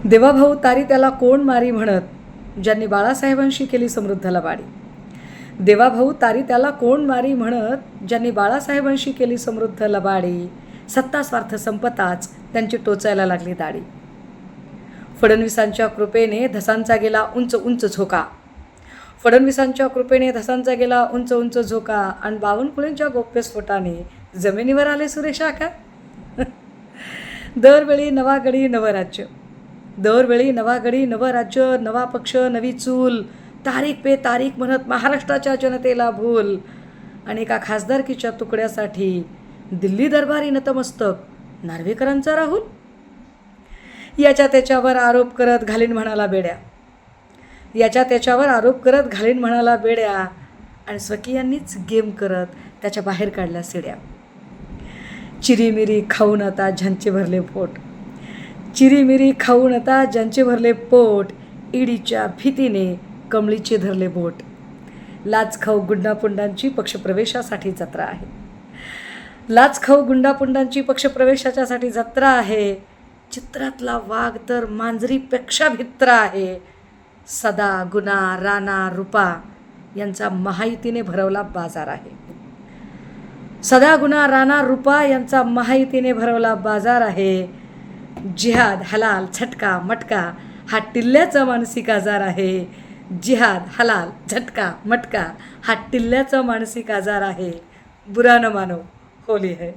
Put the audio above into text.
देवाभाऊ तारी त्याला कोण मारी म्हणत, ज्यांनी बाळासाहेबांशी केली समृद्ध लबाडी. देवाभाऊ तारी त्याला कोण मारी म्हणत, ज्यांनी बाळासाहेबांशी केली समृद्ध लबाडी. सत्ता स्वार्थ संपताच त्यांची टोचायला लागली दाढी. फडणवीसांच्या कृपेने धसांचा गेला उंच उंच झोका. फडणवीसांच्या कृपेने धसांचा गेला उंच उंच झोका. आणि बावनकुळेंच्या गौप्यस्फोटाने जमिनीवर आले सुरेश आका. दरवेळी नवा गडी नवं राज्य, दरवेळी नवा गडी नवं राज्य, नवा पक्ष नवी चूल, तारीख पे तारीख म्हणत महाराष्ट्राच्या जनतेला भूल. आणि एका खासदारकीच्या तुकड्यासाठी दिल्ली दरबारी नतमस्तक नार्वेकरांचा राहुल. याच्या त्याच्यावर आरोप करत घालीन म्हणाला बेड्या, याच्या त्याच्यावर आरोप करत घालीन म्हणाला बेड्या. आणि स्वकीयांनीच गेम करत त्याच्या बाहेर काढल्या सिड्या. चिरीमिरी खाऊन आता ज्यांचे भरले पोट, चिरीमिरी खाऊन आता ज्यांचे भरले पोट. ईडीच्या भीतीने कमळीचे धरले बोट. लाच खाऊ गुंडापुंडांची पक्षप्रवेशासाठी जत्रा आहे, लाच खाऊ गुंडापुंडांची पक्षप्रवेशाच्यासाठी जत्रा आहे. चित्रातला वाघ तर मांजरीपेक्षा भित्रा आहे. सदा गुना राणा रुपा यांचा महायुतीने भरवला बाजार आहे. सदा गुना राणा रुपा यांचा महायुतीने भरवला बाजार आहे. जिहाद हलाल झटका मटका हा टिल्ल्याचा मानसिक आजार आहे. जिहाद हलाल झटका मटका हा टिल्ल्याचा मानसिक आजार आहे. बुरा न मानो होली है.